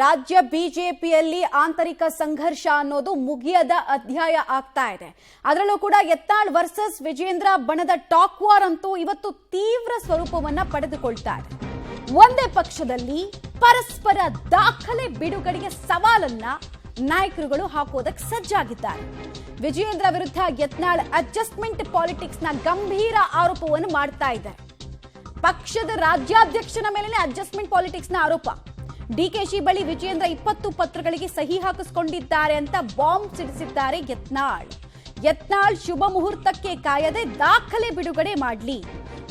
ರಾಜ್ಯ ಬಿಜೆಪಿಯಲ್ಲಿ ಆಂತರಿಕ ಸಂಘರ್ಷ ಅನ್ನೋದು ಮುಗಿಯದ ಅಧ್ಯಾಯ ಆಗ್ತಾ ಇದೆ. ಅದರಲ್ಲೂ ಕೂಡ ಯತ್ನಾಳ್ ವರ್ಸಸ್ ವಿಜೇಂದ್ರ ಬಣದ ಟಾಕ್ ವಾರ್ ಅಂತೂ ಇವತ್ತು ತೀವ್ರ ಸ್ವರೂಪವನ್ನ ಪಡೆದುಕೊಳ್ತಾ ಇದೆ. ಒಂದೇ ಪಕ್ಷದಲ್ಲಿ ಪರಸ್ಪರ ದಾಖಲೆ ಬಿಡುಗಡೆಗೆ ಸವಾಲನ್ನ ನಾಯಕರುಗಳು ಹಾಕೋದಕ್ಕೆ ಸಜ್ಜಾಗಿದ್ದಾರೆ. ವಿಜೇಂದ್ರ ವಿರುದ್ಧ ಯತ್ನಾಳ್ ಅಡ್ಜಸ್ಟ್ಮೆಂಟ್ ಪಾಲಿಟಿಕ್ಸ್ ನ ಗಂಭೀರ ಆರೋಪವನ್ನು ಮಾಡ್ತಾ ಇದ್ದಾರೆ. ಪಕ್ಷದ ರಾಜ್ಯಾಧ್ಯಕ್ಷನ ಮೇಲೆ ಅಡ್ಜಸ್ಟ್ಮೆಂಟ್ ಪಾಲಿಟಿಕ್ಸ್ ನ ಆರೋಪ. ಡಿಕೆಶಿ ಬಳಿ ವಿಜೇಂದ್ರ 20 ಪತ್ರಗಳಿಗೆ ಸಹಿ ಹಾಕಿಸಿಕೊಂಡಿದ್ದಾರೆ ಅಂತ ಬಾಂಬ್ ಸಿಡಿಸಿದ್ದಾರೆ ಯತ್ನಾಳ್ ಶುಭ ಮುಹೂರ್ತಕ್ಕೆ ಕಾಯದೆ ದಾಖಲೆ ಬಿಡುಗಡೆ ಮಾಡಲಿ.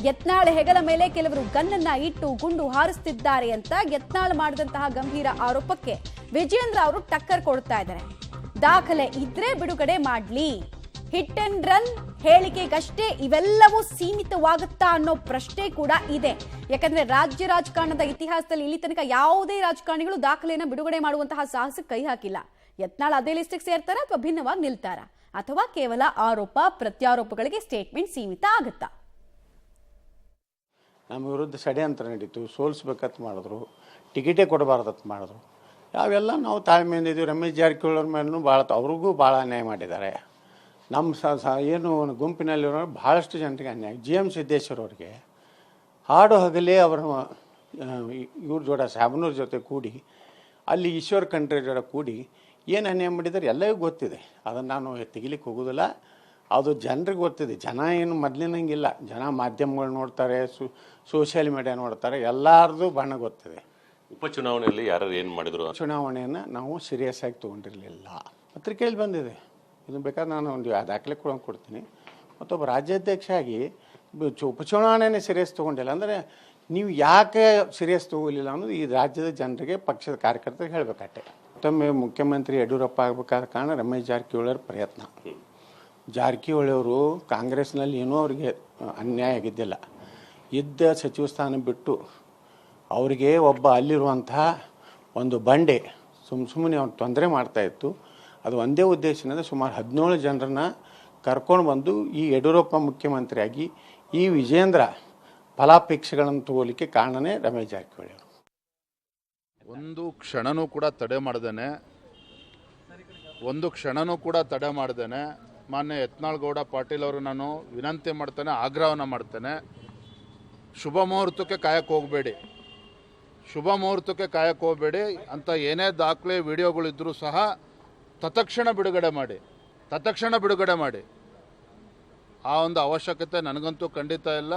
ಯತ್ನಾಳ್ ಹೆಗಲ ಮೇಲೆ ಕೆಲವರು ಗನ್ನನ್ನ ಇಟ್ಟು ಗುಂಡು ಹಾರಿಸುತ್ತಿದ್ದಾರೆ ಅಂತ ಯತ್ನಾಳ್ ಮಾಡಿದಂತಹ ಗಂಭೀರ ಆರೋಪಕ್ಕೆ ವಿಜೇಂದ್ರ ಅವರು ಟಕ್ಕರ್ ಕೊಡ್ತಾ ಇದ್ದಾರೆ. ದಾಖಲೆ ಇದ್ರೆ ಬಿಡುಗಡೆ ಮಾಡಲಿ. ಹಿಟ್ ಅಂಡ್ ರನ್ ಹೇಳಿಕೆಗಷ್ಟೇ ಇವೆಲ್ಲವೂ ಸೀಮಿತವಾಗುತ್ತಾ ಅನ್ನೋ ಪ್ರಶ್ನೆ ಕೂಡ ಇದೆ. ಯಾಕಂದ್ರೆ ರಾಜ್ಯ ರಾಜಕಾರಣದ ಇತಿಹಾಸದಲ್ಲಿ ಇಲ್ಲಿ ತನಕ ಯಾವುದೇ ರಾಜಕಾರಣಿಗಳು ದಾಖಲೆಯನ್ನು ಬಿಡುಗಡೆ ಮಾಡುವಂತಹ ಸಾಹಸಕ್ಕೆ ಕೈ ಹಾಕಿಲ್ಲ. ಯತ್ನಾಳ್ ಅದೇ ಲಿಸ್ಟಿಗೆ ಸೇರ್ತಾರ ಅಥವಾ ಭಿನ್ನವಾಗಿ ನಿಲ್ತಾರ, ಅಥವಾ ಕೇವಲ ಆರೋಪ ಪ್ರತ್ಯಾರೋಪಗಳಿಗೆ ಸ್ಟೇಟ್ಮೆಂಟ್ ಸೀಮಿತ ಆಗುತ್ತಾ? ನಮ್ಮ ವಿರುದ್ಧ ಷಡ್ಯಂತ್ರ ನಡೀತು, ಸೋಲಿಸ್ಬೇಕಂತ ಮಾಡಿದ್ರು, ಟಿಕೆಟೇ ಕೊಡಬಾರ್ದತ್ ಮಾಡಿದ್ರು. ಯಾವೆಲ್ಲ ನಾವು ತಾಳ್ಮೆಯಿಂದ ಇದ್ದೀವಿ. ರಮೇಶ್ ಜಾರಕಿಹೊಳಿ ಮೇಲೂ ಭಾಳ ಅವ್ರಿಗೂ ಭಾಳ ಅನ್ಯಾಯ ಮಾಡಿದ್ದಾರೆ. ನಮ್ಮ ಏನು ಗುಂಪಿನಲ್ಲಿರೋ ಭಾಳಷ್ಟು ಜನರಿಗೆ ಅನ್ಯಾಯ. GM ಸಿದ್ದೇಶ್ವರ ಅವ್ರಿಗೆ ಹಾಡು ಹಗಲೇ ಅವರ ಇವ್ರ ಜೋಡ ಸಾಬನೂರ್ ಜೊತೆ ಕೂಡಿ ಅಲ್ಲಿ ಈಶ್ವರ್ ಖಂಡ್ರೆ ಜೋಡ ಕೂಡಿ ಏನು ಅನ್ಯಾಯ ಮಾಡಿದ್ದಾರೆ ಎಲ್ಲವೂ ಗೊತ್ತಿದೆ. ಅದನ್ನು ನಾನು ತೆಗಿಲಿಕ್ಕೆ ಹೋಗೋದಿಲ್ಲ. ಅದು ಜನರಿಗೆ ಗೊತ್ತಿದೆ. ಜನ ಏನು ಮೊದಲಿನಂಗಿಲ್ಲ. ಜನ ಮಾಧ್ಯಮಗಳು ನೋಡ್ತಾರೆ, ಸೋಷಿಯಲ್ ಮೀಡಿಯಾ ನೋಡ್ತಾರೆ, ಎಲ್ಲರದು ಬಣ್ಣ ಗೊತ್ತಿದೆ. ಉಪಚುನಾವಣೆಯಲ್ಲಿ ಯಾರು ಏನು ಮಾಡಿದ್ರು? ಚುನಾವಣೆಯನ್ನು ನಾವು ಸೀರಿಯಸ್ ಆಗಿ ತೊಗೊಂಡಿರಲಿಲ್ಲ. ಪತ್ರಿಕೆಯಲ್ಲಿ ಬಂದಿದೆ. ಇದನ್ನು ಬೇಕಾದ್ರೆ ನಾನು ಒಂದು ದಾಖಲೆ ಕೊಡ್ತೀನಿ. ಮತ್ತೊಬ್ಬ ರಾಜ್ಯಾಧ್ಯಕ್ಷ ಆಗಿ ಉಪಚುನಾವಣೆನೇ ಸೀರಿಯಸ್ ತೊಗೊಂಡಿಲ್ಲ ಅಂದರೆ ನೀವು ಯಾಕೆ ಸೀರಿಯಸ್ ತೊಗೊಲಿಲ್ಲ ಅನ್ನೋದು ಈ ರಾಜ್ಯದ ಜನರಿಗೆ, ಪಕ್ಷದ ಕಾರ್ಯಕರ್ತರಿಗೆ ಹೇಳಬೇಕಟ್ಟೆ. ಮತ್ತೊಮ್ಮೆ ಮುಖ್ಯಮಂತ್ರಿ ಯಡಿಯೂರಪ್ಪ ಆಗಬೇಕಾದ ಕಾರಣ ರಮೇಶ್ ಜಾರಕಿಹೊಳಿಯವ್ರ ಪ್ರಯತ್ನ. ಜಾರಕಿಹೊಳಿಯವರು ಕಾಂಗ್ರೆಸ್ನಲ್ಲಿ ಏನೂ ಅವರಿಗೆ ಅನ್ಯಾಯ ಆಗಿದ್ದಿಲ್ಲ. ಇದ್ದ ಸಚಿವ ಸ್ಥಾನ ಬಿಟ್ಟು ಅವರಿಗೆ ಒಬ್ಬ ಅಲ್ಲಿರುವಂತಹ ಒಂದು ಬಂಡೆ ಸುಮ್ಮನೆ ಅವ್ರು ತೊಂದರೆ ಮಾಡ್ತಾಯಿತ್ತು. ಅದು ಒಂದೇ ಉದ್ದೇಶದಿಂದ ಸುಮಾರು 17 ಜನರನ್ನ ಕರ್ಕೊಂಡು ಬಂದು ಈ ಯಡಿಯೂರಪ್ಪ ಮುಖ್ಯಮಂತ್ರಿಯಾಗಿ ಈ ವಿಜೇಂದ್ರ ಫಲಾಪೇಕ್ಷೆಗಳನ್ನು ತಗೋಲಿಕ್ಕೆ ಕಾರಣನೇ ರಮೇಶ್ ಜಾರಕಿಹೊಳಿ ಅವರು. ಒಂದು ಕ್ಷಣನೂ ಕೂಡ ತಡೆ ಮಾಡ್ದೇನೆ ಮಾನ್ಯ ಯತ್ನಾಳ್ ಗೌಡ ಪಾಟೀಲ್ ಅವರು ನಾನು ವಿನಂತಿ ಮಾಡ್ತೇನೆ, ಆಗ್ರಹವನ್ನು ಮಾಡ್ತೇನೆ. ಶುಭ ಮುಹೂರ್ತಕ್ಕೆ ಕಾಯಕ್ಕೆ ಹೋಗಬೇಡಿ ಅಂತ ಏನೇ ದಾಖಲೆ ವಿಡಿಯೋಗಳಿದ್ರೂ ಸಹ ತತ್ಕ್ಷಣ ಬಿಡುಗಡೆ ಮಾಡಿ. ಆ ಒಂದು ಅವಶ್ಯಕತೆ ನನಗಂತೂ ಖಂಡಿತ ಇಲ್ಲ.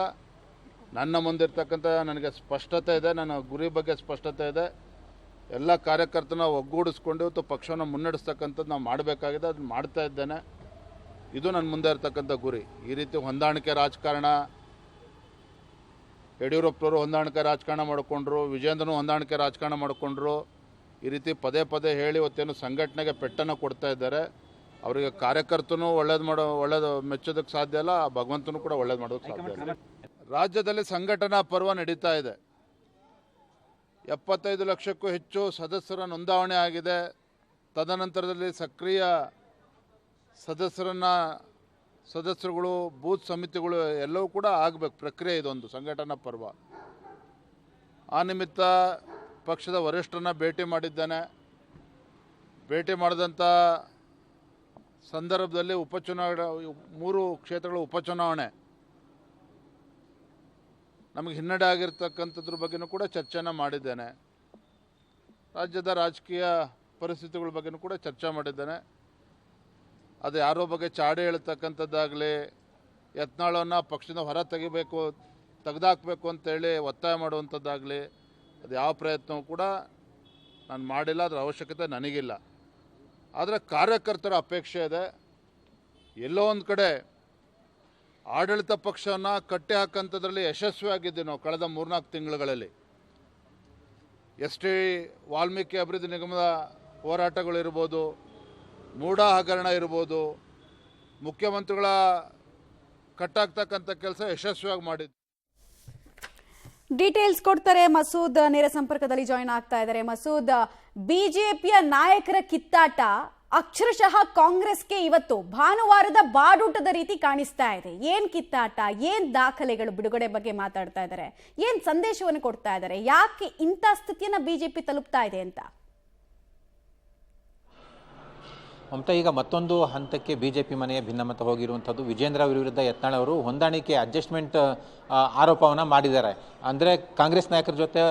ನನ್ನ ಮುಂದಿರ್ತಕ್ಕಂಥ ನನಗೆ ಸ್ಪಷ್ಟತೆ ಇದೆ, ನನ್ನ ಗುರಿ ಬಗ್ಗೆ ಸ್ಪಷ್ಟತೆ ಇದೆ. ಎಲ್ಲ ಕಾರ್ಯಕರ್ತನ ಒಗ್ಗೂಡಿಸ್ಕೊಂಡು ಇವತ್ತು ಪಕ್ಷವನ್ನು ಮುನ್ನಡೆಸ್ತಕ್ಕಂಥದ್ದು ನಾವು ಮಾಡಬೇಕಾಗಿದೆ, ಅದನ್ನು ಮಾಡ್ತಾ ಇದ್ದೇನೆ. ಇದು ನನ್ನ ಮುಂದೆ ಇರ್ತಕ್ಕಂಥ ಗುರಿ. ಈ ರೀತಿ ಹೊಂದಾಣಿಕೆ ರಾಜಕಾರಣ, ಯಡಿಯೂರಪ್ಪನವರು ಹೊಂದಾಣಿಕೆ ರಾಜಕಾರಣ ಮಾಡಿಕೊಂಡ್ರು, ವಿಜೇಂದ್ರನು ಹೊಂದಾಣಿಕೆ ರಾಜಕಾರಣ ಮಾಡಿಕೊಂಡ್ರು. ಈ ರೀತಿ ಪದೇ ಹೇಳಿ ಇವತ್ತೇನು ಸಂಘಟನೆಗೆ ಪೆಟ್ಟನ್ನು ಕೊಡ್ತಾ ಇದ್ದಾರೆ. ಅವರಿಗೆ ಕಾರ್ಯಕರ್ತನೂ ಒಳ್ಳೇದು ಮೆಚ್ಚೋದಕ್ಕೆ ಸಾಧ್ಯ ಇಲ್ಲ, ಭಗವಂತನೂ ಕೂಡ ಒಳ್ಳೇದು ಮಾಡೋದಕ್ಕೆ ಸಾಧ್ಯ ಇಲ್ಲ. ರಾಜ್ಯದಲ್ಲಿ ಸಂಘಟನಾ ಪರ್ವ ನಡೀತಾ ಇದೆ. 75 ಲಕ್ಷಕ್ಕೂ ಹೆಚ್ಚು ಸದಸ್ಯರ ನೋಂದಾವಣೆ ಆಗಿದೆ. ತದನಂತರದಲ್ಲಿ ಸಕ್ರಿಯ ಸದಸ್ಯರುಗಳು, ಬೂತ್ ಸಮಿತಿಗಳು ಎಲ್ಲವೂ ಕೂಡ ಆಗಬೇಕು. ಪ್ರಕ್ರಿಯೆ ಇದೊಂದು ಸಂಘಟನಾ ಪರ್ವ. ಆ ನಿಮಿತ್ತ ಪಕ್ಷದ ವರಿಷ್ಠರನ್ನ ಭೇಟಿ ಮಾಡಿದ್ದೇನೆ. ಭೇಟಿ ಮಾಡಿದಂಥ ಸಂದರ್ಭದಲ್ಲಿ 3 ಕ್ಷೇತ್ರಗಳ ಉಪಚುನಾವಣೆ ನಮಗೆ ಹಿನ್ನಡೆ ಆಗಿರ್ತಕ್ಕಂಥದ್ರ ಬಗ್ಗೆನೂ ಕೂಡ ಚರ್ಚೆನ ಮಾಡಿದ್ದೇನೆ. ರಾಜ್ಯದ ರಾಜಕೀಯ ಪರಿಸ್ಥಿತಿಗಳ ಬಗ್ಗೆನೂ ಕೂಡ ಚರ್ಚೆ ಮಾಡಿದ್ದೇನೆ. ಅದು ಯಾರೋ ಬಗ್ಗೆ ಚಾಡಿ ಹೇಳ್ತಕ್ಕಂಥದ್ದಾಗಲಿ, ಯತ್ನಾಳನ್ನು ಪಕ್ಷದಿಂದ ಹೊರ ತೆಗೆದಾಕಬೇಕು ಅಂತೇಳಿ ಒತ್ತಾಯ ಮಾಡುವಂಥದ್ದಾಗಲಿ, ಅದು ಯಾವ ಪ್ರಯತ್ನವೂ ಕೂಡ ನಾನು ಮಾಡಿಲ್ಲ. ಅದರ ಅವಶ್ಯಕತೆ ನನಗಿಲ್ಲ. ಆದರೆ ಕಾರ್ಯಕರ್ತರ ಅಪೇಕ್ಷೆ ಇದೆ. ಎಲ್ಲೋ ಒಂದು ಕಡೆ ಆಡಳಿತ ಪಕ್ಷವನ್ನು ಕಟ್ಟಿ ಹಾಕೋಂಥದ್ರಲ್ಲಿ ಯಶಸ್ವಿಯಾಗಿದ್ದೀವಿ ನಾವು ಕಳೆದ 3-4 ತಿಂಗಳುಗಳಲ್ಲಿ. ವಾಲ್ಮೀಕಿ ಅಭಿವೃದ್ಧಿ ನಿಗಮದ ಹೋರಾಟಗಳಿರ್ಬೋದು, ಮೂಡಾ ಹಗರಣ ಇರ್ಬೋದು, ಮುಖ್ಯಮಂತ್ರಿಗಳ ಕಟ್ಟಾಗ್ತಕ್ಕಂಥ ಕೆಲಸ ಯಶಸ್ವಿಯಾಗಿ ಮಾಡಿದ್ದು. ಡೀಟೇಲ್ಸ್ ಕೊಡ್ತಾರೆ ಮಸೂದ್, ನೇರ ಸಂಪರ್ಕದಲ್ಲಿ ಜಾಯಿನ್ ಆಗ್ತಾ ಇದ್ದಾರೆ. ಮಸೂದ್, ಬಿಜೆಪಿಯ ನಾಯಕರ ಕಿತ್ತಾಟ ಅಕ್ಷರಶಃ ಕಾಂಗ್ರೆಸ್ಗೆ ಇವತ್ತು ಭಾನುವಾರದ ಬಾಡೂಟದ ರೀತಿ ಕಾಣಿಸ್ತಾ ಇದೆ. ಏನ್ ಕಿತ್ತಾಟ, ಏನ್ ದಾಖಲೆಗಳು ಬಿಡುಗಡೆ ಬಗ್ಗೆ ಮಾತಾಡ್ತಾ ಇದ್ದಾರೆ, ಏನ್ ಸಂದೇಶವನ್ನು ಕೊಡ್ತಾ ಇದ್ದಾರೆ, ಯಾಕೆ ಇಂಥ ಸ್ಥಿತಿಯನ್ನ ಬಿಜೆಪಿ ತಲುಪ್ತಾ ಇದೆ ಅಂತ? ಮಮತಾ, ಈಗ ಮತ್ತೊಂದು ಹಂತಕ್ಕೆ ಬಿಜೆಪಿ ಮನೆಯ ಭಿನ್ನಮತ ಹೋಗಿರುವಂಥದ್ದು. ವಿಜೇಂದ್ರ ವಿರುದ್ಧ ಯತ್ನಾಳ್ ಅವರು ಹೊಂದಾಣಿಕೆ ಅಡ್ಜಸ್ಟ್ಮೆಂಟ್ ಆರೋಪವನ್ನು ಮಾಡಿದ್ದಾರೆ. ಅಂದರೆ ಕಾಂಗ್ರೆಸ್ ನಾಯಕರ ಜೊತೆ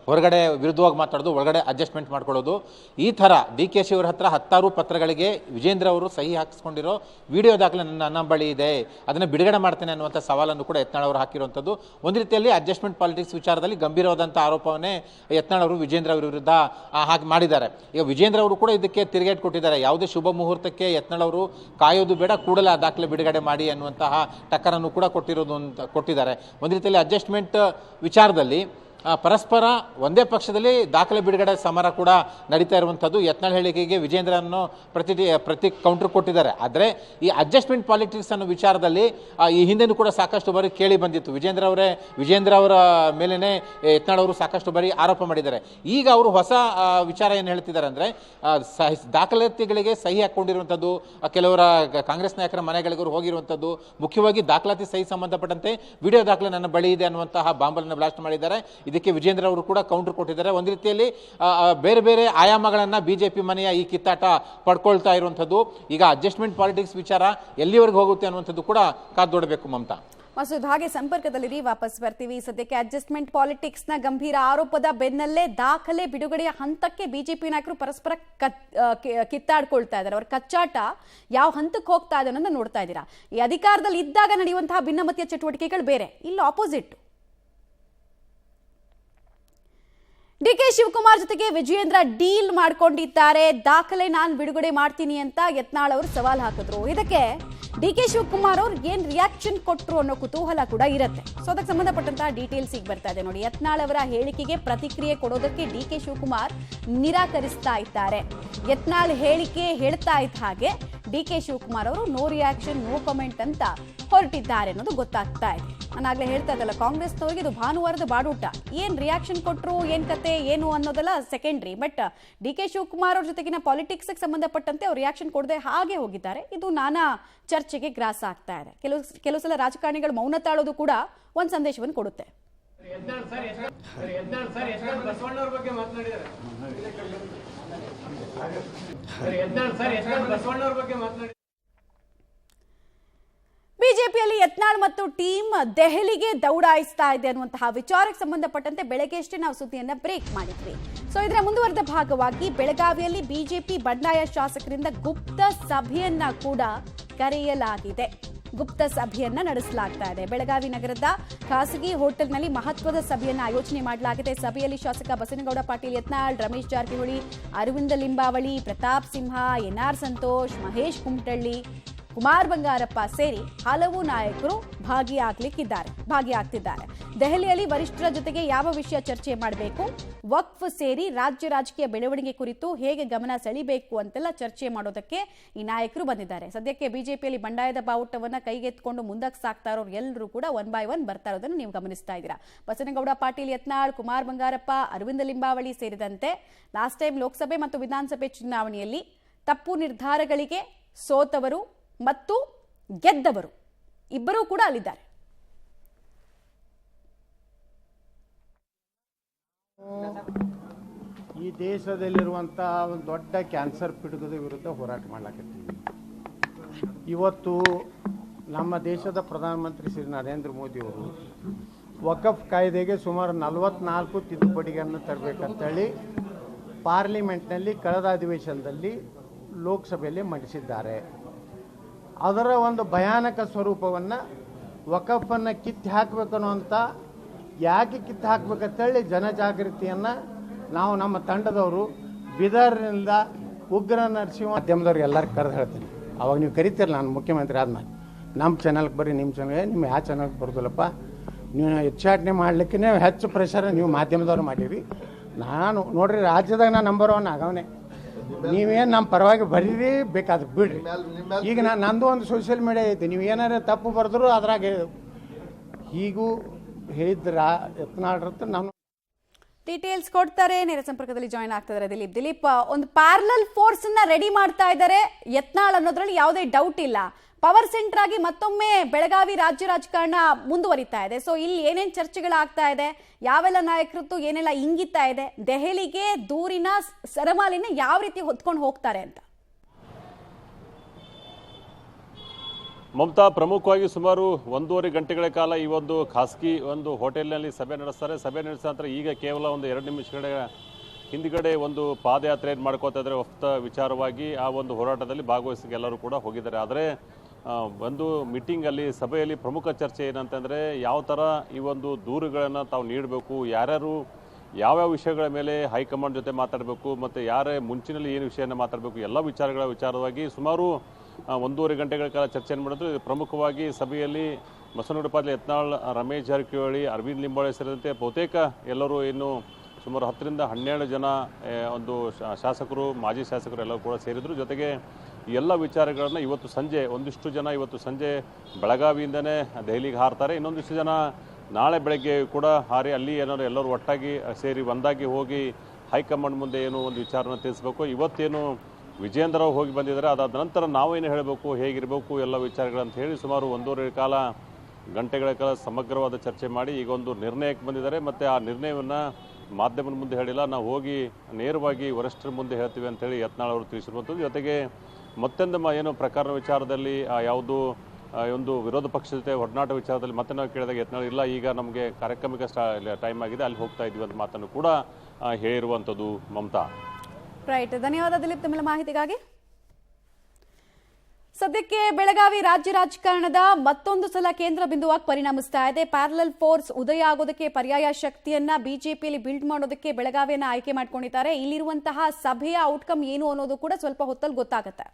ಹೊರಗಡೆ ವಿರುದ್ಧವಾಗಿ ಮಾತಾಡೋದು, ಒಳಗಡೆ ಅಡ್ಜಸ್ಟ್ಮೆಂಟ್ ಮಾಡ್ಕೊಳ್ಳೋದು. ಈ ಥರ DK ಶಿವರ ಹತ್ರ 10 ಪತ್ರಗಳಿಗೆ ವಿಜೇಂದ್ರ ಅವರು ಸಹಿ ಹಾಕಿಸ್ಕೊಂಡಿರೋ ವಿಡಿಯೋ ದಾಖಲೆ ನನ್ನ ಬಳಿ ಇದೆ, ಅದನ್ನು ಬಿಡುಗಡೆ ಮಾಡ್ತೇನೆ ಅನ್ನುವಂಥ ಸವಾಲನ್ನು ಕೂಡ ಯತ್ನಾಳ್ ಅವರು ಹಾಕಿರುವಂಥದ್ದು. ಒಂದು ರೀತಿಯಲ್ಲಿ ಅಡ್ಜಸ್ಟ್ಮೆಂಟ್ ಪಾಲಿಟಿಕ್ಸ್ ವಿಚಾರದಲ್ಲಿ ಗಂಭೀರವಾದಂಥ ಆರೋಪವನ್ನೇ ಯತ್ನಾಳ್ ಅವರು ವಿಜೇಂದ್ರ ಅವರ ವಿರುದ್ಧ ಹಾಕಿ ಮಾಡಿದ್ದಾರೆ. ಈಗ ವಿಜೇಂದ್ರ ಅವರು ಕೂಡ ಇದಕ್ಕೆ ತಿರುಗೇಟ್ ಕೊಟ್ಟಿದ್ದಾರೆ. ಯಾವುದೇ ಶುಭ ಮುಹೂರ್ತಕ್ಕೆ ಯತ್ನಾಳ್ ಅವರು ಕಾಯೋದು ಬೇಡ, ಕೂಡಲೇ ಆ ದಾಖಲೆ ಬಿಡುಗಡೆ ಮಾಡಿ ಅನ್ನುವಂತಹ ಟಕ್ಕರನ್ನು ಕೂಡ ಕೊಟ್ಟಿದ್ದಾರೆ. ಒಂದು ರೀತಿಯಲ್ಲಿ ಅಡ್ಜಸ್ಟ್ಮೆಂಟ್ ವಿಚಾರದಲ್ಲಿ ಪರಸ್ಪರ ಒಂದೇ ಪಕ್ಷದಲ್ಲಿ ದಾಖಲೆ ಬಿಡುಗಡೆ ಸಮರ ಕೂಡ ನಡೀತಾ ಇರುವಂಥದ್ದು. ಯತ್ನಾಳ್ ಹೇಳಿಕೆಗೆ ವಿಜೇಂದ್ರನ್ನು ಪ್ರತಿ ಕೌಂಟರ್ ಕೊಟ್ಟಿದ್ದಾರೆ. ಆದರೆ ಈ ಅಡ್ಜಸ್ಟ್ಮೆಂಟ್ ಪಾಲಿಟಿಕ್ಸ್ ಅನ್ನೋ ವಿಚಾರದಲ್ಲಿ ಈ ಹಿಂದೆನೂ ಕೂಡ ಸಾಕಷ್ಟು ಬಾರಿ ಕೇಳಿ ಬಂದಿತ್ತು. ವಿಜೇಂದ್ರ ಅವರ ಮೇಲೇ ಯತ್ನಾಳ್ ಅವರು ಸಾಕಷ್ಟು ಬಾರಿ ಆರೋಪ ಮಾಡಿದ್ದಾರೆ. ಈಗ ಅವರು ಹೊಸ ವಿಚಾರ ಏನು ಹೇಳ್ತಿದ್ದಾರೆ ಅಂದರೆ, ದಾಖಲಾತಿಗಳಿಗೆ ಸಹಿ ಹಾಕ್ಕೊಂಡಿರುವಂಥದ್ದು, ಕೆಲವರ ಕಾಂಗ್ರೆಸ್ ನಾಯಕರ ಮನೆಗಳಿಗೂ ಹೋಗಿರುವಂಥದ್ದು, ಮುಖ್ಯವಾಗಿ ದಾಖಲಾತಿ ಸಹಿ ಸಂಬಂಧಪಟ್ಟಂತೆ ವಿಡಿಯೋ ದಾಖಲೆ ನನ್ನ ಬಳಿ ಇದೆ ಅನ್ನುವಂತಹ ಬಾಂಬನ್ನು ಬ್ಲಾಸ್ಟ್ ಮಾಡಿದ್ದಾರೆ. ಇದಕ್ಕೆ ವಿಜೇಂದ್ರ ಅವರು ಕೂಡ ಕೌಂಟರ್ ಕೊಟ್ಟಿದ್ದಾರೆ. ಒಂದು ರೀತಿಯಲ್ಲಿ ಬೇರೆ ಬೇರೆ ಆಯಾಮಗಳನ್ನು ಬಿಜೆಪಿ ಮನೆಯ ಈ ಕಿತ್ತಾಟ ಪಡ್ಕೊಳ್ತಾ ಇರುವಂಥದ್ದು. ಈಗ ಅಡ್ಜಸ್ಟ್ಮೆಂಟ್ ಪಾಲಿಟಿಕ್ಸ್ ವಿಚಾರ ಎಲ್ಲಿವರೆಗೆ ಹೋಗುತ್ತೆ ಅನ್ನುವಂಥದ್ದು ಕೂಡ ಕಾದೋಡಬೇಕು. ಮಮತಾ, ಮಸೂದ್, ಹಾಗೆ ಸಂಪರ್ಕದಲ್ಲಿರಿ, ವಾಪಸ್ ಬರ್ತೀವಿ. ಸದ್ಯಕ್ಕೆ ಅಡ್ಜಸ್ಟ್ಮೆಂಟ್ ಪಾಲಿಟಿಕ್ಸ್ ನ ಗಂಭೀರ ಆರೋಪದ ಬೆನ್ನಲ್ಲೇ ದಾಖಲೆ ಬಿಡುಗಡೆಯ ಹಂತಕ್ಕೆ ಬಿಜೆಪಿ ನಾಯಕರು ಪರಸ್ಪರ ಕಿತ್ತಾಡ್ಕೊಳ್ತಾ ಇದ್ದಾರೆ. ಅವರ ಕಚ್ಚಾಟ ಯಾವ ಹಂತಕ್ಕೆ ಹೋಗ್ತಾ ಇದೆ ಅನ್ನೋದನ್ನ ನೋಡ್ತಾ ಇದ್ದೀರಾ. ಈ ಅಧಿಕಾರದಲ್ಲಿ ಇದ್ದಾಗ ನಡೆಯುವಂತಹ ಭಿನ್ನಮತೀಯ ಚಟುವಟಿಕೆಗಳು ಬೇರೆ, ಇಲ್ಲಿ ಆಪೋಸಿಟ್. DK ಶಿವಕುಮಾರ್ ಜೊತೆಗೆ ವಿಜಯೇಂದ್ರ ಡೀಲ್ ಮಾಡ್ಕೊಂಡಿದ್ದಾರೆ. ದಾಖಲೆ ನಾನು ಬಿಡುಗಡೆ ಮಾಡ್ತೀನಿ ಅಂತ ಯತ್ನಾಳ್ ಅವರು ಸವಾಲ್ ಹಾಕಿದ್ರು. ಇದಕ್ಕೆ DK ಶಿವಕುಮಾರ್ ಅವ್ರು ಏನ್ ರಿಯಾಕ್ಷನ್ ಕೊಟ್ಟರು ಅನ್ನೋ ಕುತೂಹಲ ಕೂಡ ಇರುತ್ತೆ. ಸೊ ಅದಕ್ಕೆ ಸಂಬಂಧಪಟ್ಟಂತಹ ಡೀಟೇಲ್ಸ್ ಈಗ ಬರ್ತಾ ಇದೆ ನೋಡಿ. ಯತ್ನಾಳ್ ಅವರ ಹೇಳಿಕೆಗೆ ಪ್ರತಿಕ್ರಿಯೆ ಕೊಡೋದಕ್ಕೆ DK ಶಿವಕುಮಾರ್ ನಿರಾಕರಿಸ್ತಾ ಇದ್ದಾರೆ. ಯತ್ನಾಳ್ ಹೇಳಿಕೆ ಹೇಳ್ತಾ ಇದ್ದ ಹಾಗೆ DK ಶಿವಕುಮಾರ್ ಅವರು ನೋ ರಿಯಾಕ್ಷನ್, ನೋ ಕಮೆಂಟ್ ಅಂತ ಹೊರಟಿದ್ದಾರೆ ಅನ್ನೋದು ಗೊತ್ತಾಗ್ತಾ ಇದೆ. ನಾನಾಗ್ಲೇ ಹೇಳ್ತಾ ಇದ್ದಲ್ಲ, ಕಾಂಗ್ರೆಸ್ನವರಿಗೆ ಇದು ಭಾನುವಾರದ ಬಾಡೂಟ. ಏನ್ ರಿಯಾಕ್ಷನ್ ಕೊಟ್ಟರು, ಏನ್ ಕತೆ ಏನು ಅನ್ನೋದೆಲ್ಲ ಸೆಕೆಂಡ್ರಿ. ಬಟ್ DK ಶಿವಕುಮಾರ್ ಅವ್ರ ಜೊತೆಗಿನ ಪಾಲಿಟಿಕ್ಸ್ ಸಂಬಂಧಪಟ್ಟಂತೆ ಅವ್ರು ರಿಯಾಕ್ಷನ್ ಕೊಡದೆ ಹಾಗೆ ಹೋಗಿದ್ದಾರೆ. ಇದು ನಾನಾ ಚರ್ಚೆಗೆ ಗ್ರಾಸ ಆಗ್ತಾ ಇದೆ. ಕೆಲವು ಸಲ ರಾಜಕಾರಣಿಗಳು ಮೌನ ತಾಳೋದು ಕೂಡ ಒಂದು ಸಂದೇಶವನ್ನು ಕೊಡುತ್ತೆ. ಬಿಜೆಪಿಯಲ್ಲಿ ಯತ್ನಾಳ್ ಮತ್ತು ಟೀಮ್ ದೆಹಲಿಗೆ ದೌಡಾಯಿಸ್ತಾ ಇದೆ ಅನ್ನುವಂತಹ ವಿಚಾರಕ್ಕೆ ಸಂಬಂಧಪಟ್ಟಂತೆ ಬೆಳಗ್ಗೆಯಷ್ಟೇ ನಾವು ಸುದ್ದಿಯನ್ನ ಬ್ರೇಕ್ ಮಾಡಿದ್ವಿ. ಸೊ ಇದರ ಮುಂದುವರೆದ ಭಾಗವಾಗಿ ಬೆಳಗಾವಿಯಲ್ಲಿ ಬಿಜೆಪಿ ಬಂಡಾಯ ಶಾಸಕರಿಂದ ಗುಪ್ತ ಸಭೆಯನ್ನ ಕೂಡ ಕರೆಯಲಾಗಿದೆ. ಗುಪ್ತ ಸಭೆಯನ್ನ ನಡೆಸಲಾಗ್ತಾ ಇದೆ. ಬೆಳಗಾವಿ ನಗರದ ಖಾಸಗಿ ಹೋಟೆಲ್ನಲ್ಲಿ ಮಹತ್ವದ ಸಭೆಯನ್ನ ಆಯೋಜನೆ ಮಾಡಲಾಗಿದೆ. ಸಭೆಯಲ್ಲಿ ಶಾಸಕ ಬಸನಗೌಡ ಪಾಟೀಲ್ ಯತ್ನಾಳ್, ರಮೇಶ್ ಜಾರಕಿಹೊಳಿ, ಅರವಿಂದ ಲಿಂಬಾವಳಿ, ಪ್ರತಾಪ್ ಸಿಂಹ, NR ಸಂತೋಷ್, ಮಹೇಶ್ ಕುಮಟಳ್ಳಿ, ಕುಮಾರ್ ಬಂಗಾರಪ್ಪ ಸೇರಿ ಹಲವು ನಾಯಕರು ಭಾಗಿಯಾಗ್ತಿದ್ದಾರೆ. ದೆಹಲಿಯಲ್ಲಿ ವರಿಷ್ಠರ ಜೊತೆಗೆ ಯಾವ ವಿಷಯ ಚರ್ಚೆ ಮಾಡಬೇಕು, ವಕ್ಫ್ ಸೇರಿ ರಾಜ್ಯ ರಾಜಕೀಯ ಬೆಳವಣಿಗೆ ಕುರಿತು ಹೇಗೆ ಗಮನ ಸೆಳೆಯಬೇಕು ಅಂತೆಲ್ಲ ಚರ್ಚೆ ಮಾಡೋದಕ್ಕೆ ಈ ನಾಯಕರು ಬಂದಿದ್ದಾರೆ. ಸದ್ಯಕ್ಕೆ ಬಿಜೆಪಿಯಲ್ಲಿ ಬಂಡಾಯದ ಬಾವುಟವನ್ನ ಕೈಗೆತ್ತಿಕೊಂಡು ಮುಂದಕ್ಕೆ ಸಾಕ್ತಾ ಇರೋರು ಎಲ್ಲರೂ ಕೂಡ ಒನ್ ಬೈ ಒನ್ ಬರ್ತಾ ಇರೋದನ್ನು ನೀವು ಗಮನಿಸ್ತಾ ಇದ್ದೀರಾ. ಬಸನಗೌಡ ಪಾಟೀಲ್ ಯತ್ನಾಳ್, ಕುಮಾರ್ ಬಂಗಾರಪ್ಪ, ಅರವಿಂದ ಲಿಂಬಾವಳಿ ಸೇರಿದಂತೆ ಲಾಸ್ಟ್ ಟೈಮ್ ಲೋಕಸಭೆ ಮತ್ತು ವಿಧಾನಸಭೆ ಚುನಾವಣೆಯಲ್ಲಿ ತಪ್ಪು ನಿರ್ಧಾರಗಳಿಗೆ ಸೋತವರು ಮತ್ತು ಗೆದ್ದವರು ಇಬ್ಬರೂ ಕೂಡ ಅಲ್ಲಿದ್ದಾರೆ. ಈ ದೇಶದಲ್ಲಿರುವಂತಹ ಒಂದು ದೊಡ್ಡ ಕ್ಯಾನ್ಸರ್ ಪೀಡಿತದ ವಿರುದ್ಧ ಹೋರಾಟ ಮಾಡಲಾಕತ್ತೀವಿ. ಇವತ್ತು ನಮ್ಮ ದೇಶದ ಪ್ರಧಾನಮಂತ್ರಿ ಶ್ರೀ ನರೇಂದ್ರ ಮೋದಿ ಅವರು ವಕಫ್ ಕಾಯ್ದೆಗೆ ಸುಮಾರು 44 ತಿದ್ದುಪಡಿಗಳನ್ನು ತರಬೇಕಂತೇಳಿ ಪಾರ್ಲಿಮೆಂಟ್ನಲ್ಲಿ ಕಳೆದ ಅಧಿವೇಶನದಲ್ಲಿ ಲೋಕಸಭೆಯಲ್ಲಿ ಮಂಡಿಸಿದ್ದಾರೆ. ಅದರ ಒಂದು ಭಯಾನಕ ಸ್ವರೂಪವನ್ನು ವಕಫನ್ನು ಕಿತ್ತು ಹಾಕಬೇಕನ್ನುವಂಥ, ಯಾಕೆ ಕಿತ್ತು ಹಾಕಬೇಕಂತೇಳಿ ಜನಜಾಗೃತಿಯನ್ನು ನಾವು ನಮ್ಮ ತಂಡದವರು ಬೀದರ್ನಿಂದ ಉಗ್ರ ನರಸಿಂಹ ಮಾಧ್ಯಮದವ್ರು ಎಲ್ಲರೂ ಕರೆದು ಹೇಳ್ತೀನಿ. ಅವಾಗ ನೀವು ಕರಿತೀರಲ್ಲ, ನಾನು ಮುಖ್ಯಮಂತ್ರಿ ಆದ್ಮೇಲೆ ನಮ್ಮ ಚಾನಲ್ಗೆ ಬರ್ರಿ, ನಿಮ್ಮ ಚಾನಲ್ಗೆ, ನಿಮ್ಮ ಯಾವ ಚಾನಲ್ಗೆ ಬರೋದಿಲ್ಲಪ್ಪ, ನೀವು ಹೆಚ್ಚಾಟನೆ ಮಾಡಲಿಕ್ಕೆ ಹೆಚ್ಚು ಪ್ರೆಷರ್ ನೀವು ಮಾಧ್ಯಮದವ್ರು ಮಾಡಿರಿ. ನಾನು ನೋಡ್ರಿ, ರಾಜ್ಯದಾಗ ನಾನು ನಂಬರ್ 1 ಆಗವನೇ. ನೀವೇನು ನಮ್ಮ ಪರವಾಗಿ ಬರೀರಿ, ಬೇಕಾದ್ರೆ ಬಿಡ್ರಿ. ಈಗ ನಂದು ಒಂದು ಸೋಷಿಯಲ್ ಮೀಡಿಯಾ ಐತಿ, ನೀವು ಏನಾರ ತಪ್ಪು ಬರೆದ್ರು ಅದ್ರಾಗ ಹೀಗೂ ಹೇಳಿದ್ರ ಯತ್ನಾಳ್ರತ್ತ ನಾನು ಡೀಟೇಲ್ಸ್ ಕೊಡ್ತಾರೆ. ನೇರ ಸಂಪರ್ಕದಲ್ಲಿ ಜಾಯ್ನ್ ಆಗ್ತಿದ್ದಾರೆ ದಿಲೀಪ್. ಒಂದು ಪ್ಯಾರಲಲ್ ಫೋರ್ಸ್ ಅನ್ನ ರೆಡಿ ಮಾಡ್ತಾ ಇದ್ದಾರೆ ಯತ್ನಾಳ್ ಅನ್ನೋದ್ರಲ್ಲಿ ಯಾವುದೇ ಡೌಟ್ ಇಲ್ಲ. ಪವರ್ ಸೆಂಟರ್ ಆಗಿ ಮತ್ತೊಮ್ಮೆ ಬೆಳಗಾವಿ ರಾಜ್ಯ ರಾಜಕಾರಣ ಮುಂದುವರಿತಾ ಇದೆ. ಸೊ ಇಲ್ಲಿ ಏನೇನು ಚರ್ಚೆಗಳಾಗ್ತಾ ಇದೆ, ಯಾವೆಲ್ಲ ನಾಯಕರದ್ದು ಏನೆಲ್ಲ ಇಂಗಿತಾ ಇದೆ, ದೆಹಲಿಗೆ ದೂರಿನ ಸರಮಾಲಿನ ಯಾವ ರೀತಿ ಹೊತ್ಕೊಂಡು ಹೋಗ್ತಾರೆ ಅಂತ ಮಮತಾ ಪ್ರಮುಖವಾಗಿ ಸುಮಾರು 1.5 ಗಂಟೆಗಳ ಕಾಲ ಈ ಒಂದು ಖಾಸಗಿ ಒಂದು ಹೋಟೆಲ್ನಲ್ಲಿ ಸಭೆ ನಡೆಸ್ತಾರೆ. ಸಭೆ ನಡೆಸಿದ ನಂತರ ಈಗ ಕೇವಲ ಒಂದು 2 ನಿಮಿಷಗಳ ಹಿಂದ್ಗಡೆ ಒಂದು ಪಾದಯಾತ್ರೆಯನ್ನು ಮಾಡ್ಕೋತಾ ಇದ್ದಾರೆ. ಹೊಸ ವಿಚಾರವಾಗಿ ಆ ಒಂದು ಹೋರಾಟದಲ್ಲಿ ಭಾಗವಹಿಸಿ ಎಲ್ಲರೂ ಕೂಡ ಹೋಗಿದ್ದಾರೆ. ಆದರೆ ಒಂದು ಮೀಟಿಂಗಲ್ಲಿ ಸಭೆಯಲ್ಲಿ ಪ್ರಮುಖ ಚರ್ಚೆ ಏನಂತಂದರೆ ಯಾವ ಥರ ಈ ಒಂದು ದೂರುಗಳನ್ನು ತಾವು ನೀಡಬೇಕು, ಯಾರ್ಯಾರು ಯಾವ್ಯಾವ ವಿಷಯಗಳ ಮೇಲೆ ಹೈಕಮಾಂಡ್ ಜೊತೆ ಮಾತಾಡಬೇಕು ಮತ್ತು ಯಾರೇ ಮುಂಚಿನಲ್ಲಿ ಏನು ವಿಷಯನ ಮಾತಾಡಬೇಕು ಎಲ್ಲ ವಿಚಾರವಾಗಿ ಸುಮಾರು 1.5 ಗಂಟೆಗಳ ಕಾಲ ಚರ್ಚೆಯನ್ನು ಮಾಡಿದ್ರು. ಪ್ರಮುಖವಾಗಿ ಸಭೆಯಲ್ಲಿ ಬಸವನಗುಡಿ ಪಾಟೀಲ್ ಯತ್ನಾಳ್, ರಮೇಶ್ ಜಾರಕಿಹೊಳಿ, ಅರವಿಂದ್ ಲಿಂಬಾವಳಿ ಸೇರಿದಂತೆ ಬಹುತೇಕ ಎಲ್ಲರೂ ಇನ್ನು ಸುಮಾರು 10 ರಿಂದ 12 ಜನ ಒಂದು ಶಾಸಕರು, ಮಾಜಿ ಶಾಸಕರು ಎಲ್ಲರೂ ಕೂಡ ಸೇರಿದರು. ಜೊತೆಗೆ ಎಲ್ಲ ವಿಚಾರಗಳನ್ನು ಇವತ್ತು ಸಂಜೆ ಒಂದಿಷ್ಟು ಜನ ಇವತ್ತು ಸಂಜೆ ಬೆಳಗಾವಿಯಿಂದನೇ ದೆಹಲಿಗೆ ಹಾರ್ತಾರೆ. ಇನ್ನೊಂದಿಷ್ಟು ಜನ ನಾಳೆ ಬೆಳಗ್ಗೆ ಕೂಡ ಹಾರಿ ಅಲ್ಲಿ ಏನಾದ್ರು ಎಲ್ಲರೂ ಒಟ್ಟಾಗಿ ಸೇರಿ ಒಂದಾಗಿ ಹೋಗಿ ಹೈಕಮಾಂಡ್ ಮುಂದೆ ಏನು ಒಂದು ವಿಚಾರನ ತಿಳಿಸ್ಬೇಕು. ಇವತ್ತೇನು ವಿಜೇಂದ್ರ ಹೋಗಿ ಬಂದಿದ್ದಾರೆ, ಅದಾದ ನಂತರ ನಾವೇನು ಹೇಳಬೇಕು, ಹೇಗಿರಬೇಕು ಎಲ್ಲ ವಿಚಾರಗಳಂತ ಹೇಳಿ ಸುಮಾರು 1.5 ಗಂಟೆಗಳ ಕಾಲ ಸಮಗ್ರವಾದ ಚರ್ಚೆ ಮಾಡಿ ಈಗ ಒಂದು ನಿರ್ಣಯಕ್ಕೆ ಬಂದಿದ್ದಾರೆ. ಮತ್ತು ಆ ನಿರ್ಣಯವನ್ನು ಮಾಧ್ಯಮದ ಮುಂದೆ ಹೇಳಿಲ್ಲ, ನಾವು ಹೋಗಿ ನೇರವಾಗಿ ವರಿಷ್ಠರ ಮುಂದೆ ಹೇಳ್ತೀವಿ ಅಂತೇಳಿ ಯತ್ನಾಳ್ ಅವರು ತಿಳಿಸಿರುವಂಥದ್ದು. ಜೊತೆಗೆ ಮತ್ತೊಂದು ಏನು ಪ್ರಕರಣ ವಿಚಾರದಲ್ಲಿ ಯಾವುದು ಒಂದು ವಿರೋಧ ಪಕ್ಷದ ಜೊತೆ ಒಡನಾಟ ವಿಚಾರದಲ್ಲಿ ಮತ್ತೆ ನಾವು ಕೇಳಿದಾಗ ಯತ್ನಾಳ್ ಇಲ್ಲ, ಈಗ ನಮಗೆ ಕಾರ್ಯಕ್ರಮಕ್ಕೆ ಟೈಮ್ ಆಗಿದೆ, ಅಲ್ಲಿ ಹೋಗ್ತಾ ಇದ್ದೀವಿ ಅಂತ ಮಾತನ್ನು ಕೂಡ ಹೇಳಿರುವಂಥದ್ದು. ಮಮತಾ. ರೈಟ್, ಧನ್ಯವಾದ ದಿಲೀಪ್ ತಮ್ಮೆಲ್ಲ ಮಾಹಿತಿಗಾಗಿ. ಸದ್ಯಕ್ಕೆ ಬೆಳಗಾವಿ ರಾಜ್ಯ ರಾಜಕಾರಣದ ಮತ್ತೊಂದು ಸಲ ಕೇಂದ್ರ ಬಿಂದುವಾಗಿ ಪರಿಣಮಿಸ್ತಾ ಇದೆ. ಪ್ಯಾರಲಲ್ ಫೋರ್ಸ್ ಉದಯ ಆಗೋದಕ್ಕೆ ಪರ್ಯಾಯ ಶಕ್ತಿಯನ್ನ ಬಿಜೆಪಿಯಲ್ಲಿ ಬಿಲ್ಡ್ ಮಾಡೋದಕ್ಕೆ ಬೆಳಗಾವಿಯನ್ನ ಆಯ್ಕೆ ಮಾಡ್ಕೊಂಡಿದ್ದಾರೆ. ಇಲ್ಲಿರುವಂತಹ ಸಭೆಯ ಔಟ್ಕಮ್ ಏನು ಅನ್ನೋದು ಕೂಡ ಸ್ವಲ್ಪ ಹೊತ್ತಲ್ಲಿ ಗೊತ್ತಾಗುತ್ತೆ.